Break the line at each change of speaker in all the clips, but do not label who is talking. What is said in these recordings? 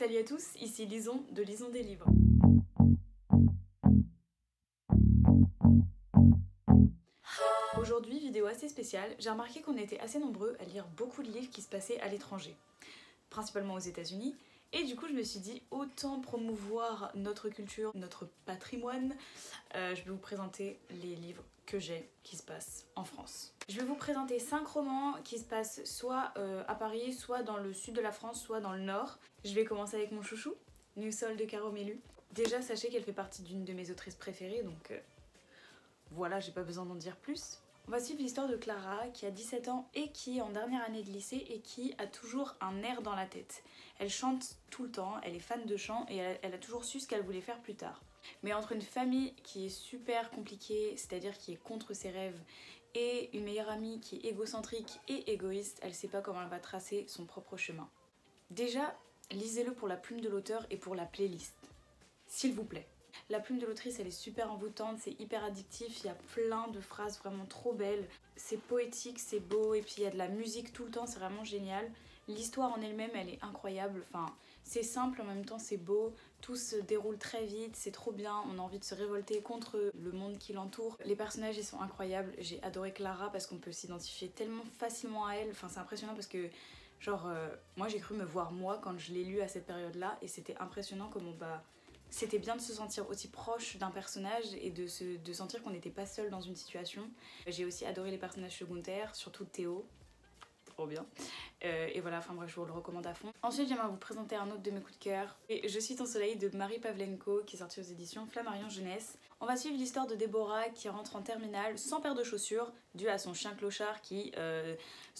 Salut à tous, ici Lison de Lison des livres. Aujourd'hui, vidéo assez spéciale, j'ai remarqué qu'on était assez nombreux à lire beaucoup de livres qui se passaient à l'étranger, principalement aux États-Unis, et du coup je me suis dit autant promouvoir notre culture, notre patrimoine. Je vais vous présenter les livres que j'ai qui se passent en France. Je vais vous présenter 5 romans qui se passent soit à Paris, soit dans le sud de la France, soit dans le nord. Je vais commencer avec mon chouchou, New Soul de Caro Melu. Déjà sachez qu'elle fait partie d'une de mes autrices préférées, donc voilà, j'ai pas besoin d'en dire plus. On va suivre l'histoire de Clara qui a 17 ans et qui est en dernière année de lycée et qui a toujours un air dans la tête. Elle chante tout le temps, elle est fan de chant et elle a toujours su ce qu'elle voulait faire plus tard. Mais entre une famille qui est super compliquée, c'est-à-dire qui est contre ses rêves, et une meilleure amie qui est égocentrique et égoïste, elle sait pas comment elle va tracer son propre chemin. Déjà, lisez-le pour la plume de l'auteur et pour la playlist. S'il vous plaît. La plume de l'autrice, elle est super envoûtante, c'est hyper addictif, il y a plein de phrases vraiment trop belles. C'est poétique, c'est beau, et puis il y a de la musique tout le temps, c'est vraiment génial. L'histoire en elle-même, elle est incroyable, enfin, c'est simple, en même temps c'est beau, tout se déroule très vite, c'est trop bien, on a envie de se révolter contre le monde qui l'entoure. Les personnages, ils sont incroyables, j'ai adoré Clara parce qu'on peut s'identifier tellement facilement à elle, enfin c'est impressionnant parce que genre, moi j'ai cru me voir moi quand je l'ai lu à cette période-là, et c'était impressionnant comment c'était bien de se sentir aussi proche d'un personnage et de sentir qu'on n'était pas seul dans une situation. J'ai aussi adoré les personnages secondaires, surtout Théo. Trop bien. Et voilà, enfin bref, je vous le recommande à fond. Ensuite, j'aimerais vous présenter un autre de mes coups de cœur. Et Je suis ton soleil de Marie Pavlenko, qui est sorti aux éditions Flammarion Jeunesse. On va suivre l'histoire de Déborah qui rentre en terminale sans paire de chaussures, dû à son chien clochard qui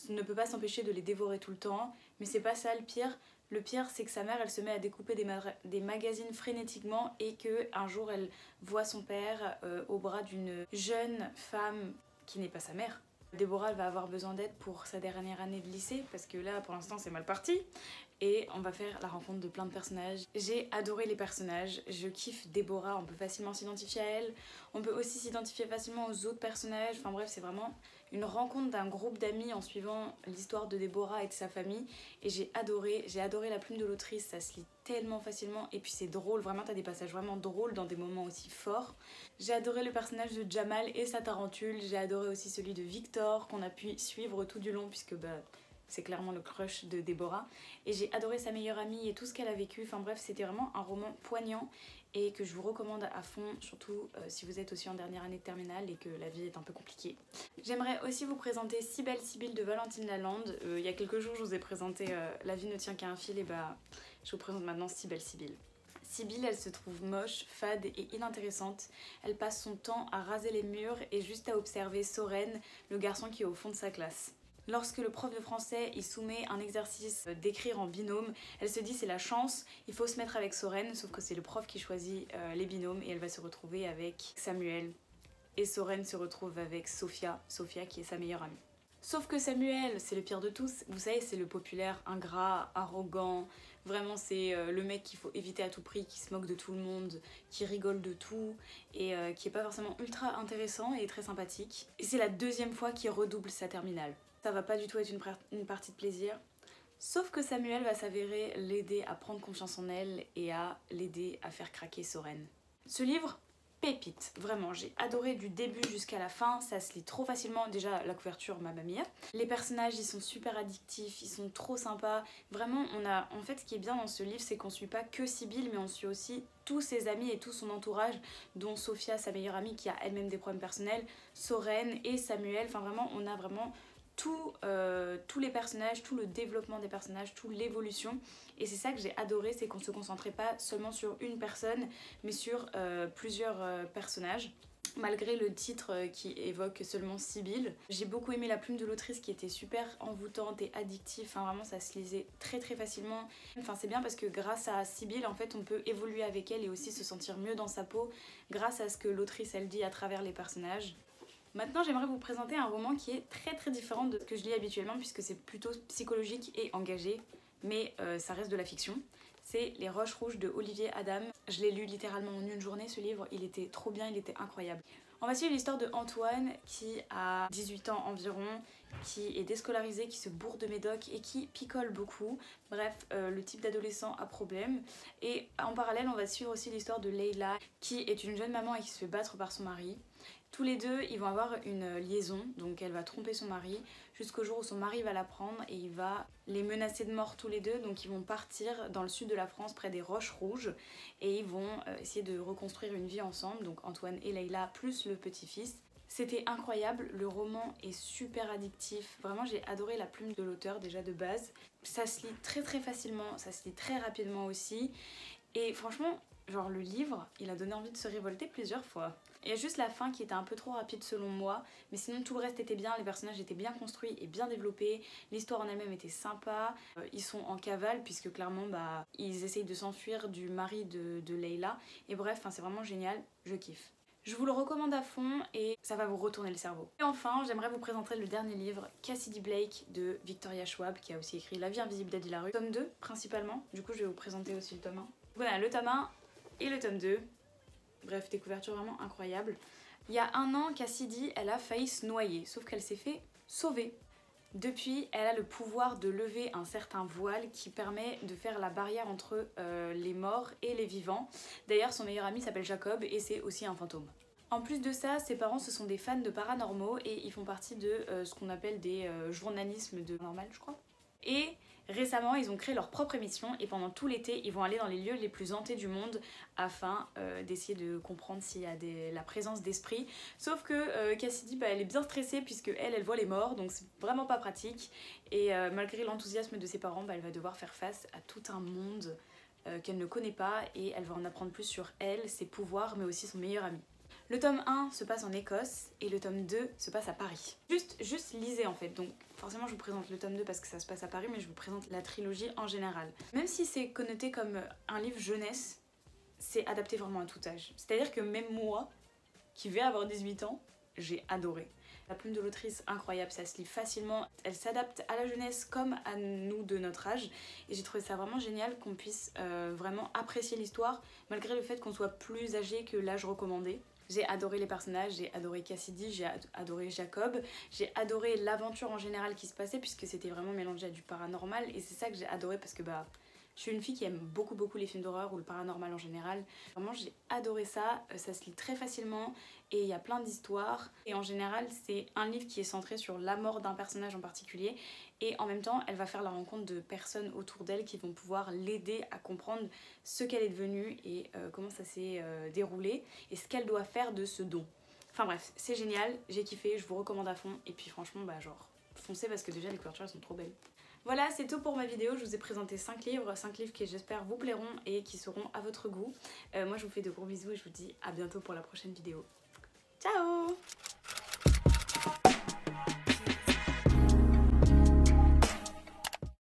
ne peut pas s'empêcher de les dévorer tout le temps. Mais c'est pas ça le pire. Le pire, c'est que sa mère, elle se met à découper des magazines frénétiquement et qu'un jour, elle voit son père au bras d'une jeune femme qui n'est pas sa mère. Déborah, elle va avoir besoin d'aide pour sa dernière année de lycée parce que là, pour l'instant, c'est mal parti. Et on va faire la rencontre de plein de personnages. J'ai adoré les personnages, je kiffe Déborah, on peut facilement s'identifier à elle. On peut aussi s'identifier facilement aux autres personnages. Enfin bref, c'est vraiment une rencontre d'un groupe d'amis en suivant l'histoire de Déborah et de sa famille. Et j'ai adoré la plume de l'autrice, ça se lit tellement facilement. Et puis c'est drôle, vraiment t'as des passages vraiment drôles dans des moments aussi forts. J'ai adoré le personnage de Jamal et sa tarentule. J'ai adoré aussi celui de Victor qu'on a pu suivre tout du long puisque c'est clairement le crush de Déborah. Et j'ai adoré sa meilleure amie et tout ce qu'elle a vécu. Enfin bref, c'était vraiment un roman poignant et que je vous recommande à fond, surtout si vous êtes aussi en dernière année de terminale et que la vie est un peu compliquée. J'aimerais aussi vous présenter Si belle Sibylle de Valentine Lalande. Il y a quelques jours, je vous ai présenté La vie ne tient qu'à un fil, et je vous présente maintenant Si belle Sibylle. Sibylle, elle se trouve moche, fade et inintéressante. Elle passe son temps à raser les murs et juste à observer Soren, le garçon qui est au fond de sa classe. Lorsque le prof de français y soumet un exercice d'écrire en binôme, elle se dit c'est la chance, il faut se mettre avec Soren, sauf que c'est le prof qui choisit les binômes et elle va se retrouver avec Samuel. Et Soren se retrouve avec Sophia qui est sa meilleure amie. Sauf que Samuel, c'est le pire de tous, vous savez, c'est le populaire, ingrat, arrogant, vraiment c'est le mec qu'il faut éviter à tout prix, qui se moque de tout le monde, qui rigole de tout, et qui est pas forcément ultra intéressant et très sympathique. Et c'est la deuxième fois qu'il redouble sa terminale. Ça va pas du tout être une partie de plaisir. Sauf que Samuel va s'avérer l'aider à prendre confiance en elle et à l'aider à faire craquer Soren. Ce livre, pépite, vraiment, j'ai adoré du début jusqu'à la fin, ça se lit trop facilement, déjà la couverture mamma mia. Les personnages, ils sont super addictifs, ils sont trop sympas, vraiment en fait ce qui est bien dans ce livre, c'est qu'on suit pas que Sibylle, mais on suit aussi tous ses amis et tout son entourage, dont Sophia, sa meilleure amie, qui a elle-même des problèmes personnels, Soren et Samuel, enfin vraiment, on a vraiment tous les personnages, tout le développement des personnages, toute l'évolution, et c'est ça que j'ai adoré, c'est qu'on se concentrait pas seulement sur une personne mais sur plusieurs personnages. Malgré le titre qui évoque seulement Sibylle, j'ai beaucoup aimé la plume de l'autrice qui était super envoûtante et addictive, enfin vraiment ça se lisait très très facilement. Enfin c'est bien parce que grâce à Sibylle en fait on peut évoluer avec elle et aussi se sentir mieux dans sa peau grâce à ce que l'autrice elle dit à travers les personnages. Maintenant, j'aimerais vous présenter un roman qui est très très différent de ce que je lis habituellement puisque c'est plutôt psychologique et engagé, mais ça reste de la fiction. C'est Les Roches Rouges de Olivier Adam. Je l'ai lu littéralement en une journée ce livre, il était trop bien, il était incroyable. On va suivre l'histoire de Antoine qui a 18 ans environ, qui est déscolarisé, qui se bourre de médoc et qui picole beaucoup. Bref, le type d'adolescent à problème. Et en parallèle, on va suivre aussi l'histoire de Leila qui est une jeune maman et qui se fait battre par son mari. Tous les deux, ils vont avoir une liaison, donc elle va tromper son mari jusqu'au jour où son mari va la prendre et il va les menacer de mort tous les deux. Donc ils vont partir dans le sud de la France près des Roches Rouges et ils vont essayer de reconstruire une vie ensemble, donc Antoine et Leila plus le petit-fils. C'était incroyable, le roman est super addictif, vraiment j'ai adoré la plume de l'auteur déjà de base. Ça se lit très facilement, ça se lit très rapidement aussi et franchement, genre le livre, il a donné envie de se révolter plusieurs fois. Il y a juste la fin qui était un peu trop rapide selon moi, mais sinon tout le reste était bien, les personnages étaient bien construits et bien développés, l'histoire en elle-même était sympa, ils sont en cavale puisque clairement ils essayent de s'enfuir du mari de Leila, et bref, c'est vraiment génial, je kiffe. Je vous le recommande à fond et ça va vous retourner le cerveau. Et enfin, j'aimerais vous présenter le dernier livre, Cassidy Blake de Victoria Schwab, qui a aussi écrit La vie invisible d'Eddie Larue, tome 2 principalement, du coup je vais vous présenter aussi le tome 1. Voilà, le tome 1 et le tome 2. Bref, des couvertures vraiment incroyables. Il y a un an, Cassidy, elle a failli se noyer, sauf qu'elle s'est fait sauver. Depuis, elle a le pouvoir de lever un certain voile qui permet de faire la barrière entre les morts et les vivants. D'ailleurs, son meilleur ami s'appelle Jacob et c'est aussi un fantôme. En plus de ça, ses parents ce sont des fans de paranormaux et ils font partie de ce qu'on appelle des journalismes de normal, je crois. Et récemment, ils ont créé leur propre émission et pendant tout l'été, ils vont aller dans les lieux les plus hantés du monde afin d'essayer de comprendre s'il y a la présence d'esprit. Sauf que Cassidy, elle est bien stressée puisque elle voit les morts, donc c'est vraiment pas pratique. Et malgré l'enthousiasme de ses parents, elle va devoir faire face à tout un monde qu'elle ne connaît pas et elle va en apprendre plus sur elle, ses pouvoirs, mais aussi son meilleur ami. Le tome 1 se passe en Écosse et le tome 2 se passe à Paris. Juste lisez en fait, donc forcément je vous présente le tome 2 parce que ça se passe à Paris, mais je vous présente la trilogie en général. Même si c'est connoté comme un livre jeunesse, c'est adapté vraiment à tout âge. C'est-à-dire que même moi, qui vais avoir 18 ans, j'ai adoré. La plume de l'autrice, incroyable, ça se lit facilement, elle s'adapte à la jeunesse comme à nous de notre âge et j'ai trouvé ça vraiment génial qu'on puisse vraiment apprécier l'histoire malgré le fait qu'on soit plus âgé que l'âge recommandé. J'ai adoré les personnages, j'ai adoré Cassidy, j'ai adoré Jacob, j'ai adoré l'aventure en général qui se passait puisque c'était vraiment mélangé à du paranormal et c'est ça que j'ai adoré parce que je suis une fille qui aime beaucoup les films d'horreur ou le paranormal en général. Vraiment j'ai adoré ça, ça se lit très facilement et il y a plein d'histoires. Et en général c'est un livre qui est centré sur la mort d'un personnage en particulier et en même temps elle va faire la rencontre de personnes autour d'elle qui vont pouvoir l'aider à comprendre ce qu'elle est devenue et comment ça s'est déroulé et ce qu'elle doit faire de ce don. Enfin bref, c'est génial, j'ai kiffé, je vous recommande à fond et puis franchement genre foncez parce que déjà les couvertures elles sont trop belles. Voilà, c'est tout pour ma vidéo, je vous ai présenté 5 livres qui j'espère vous plairont et qui seront à votre goût. Moi je vous fais de gros bisous et je vous dis à bientôt pour la prochaine vidéo.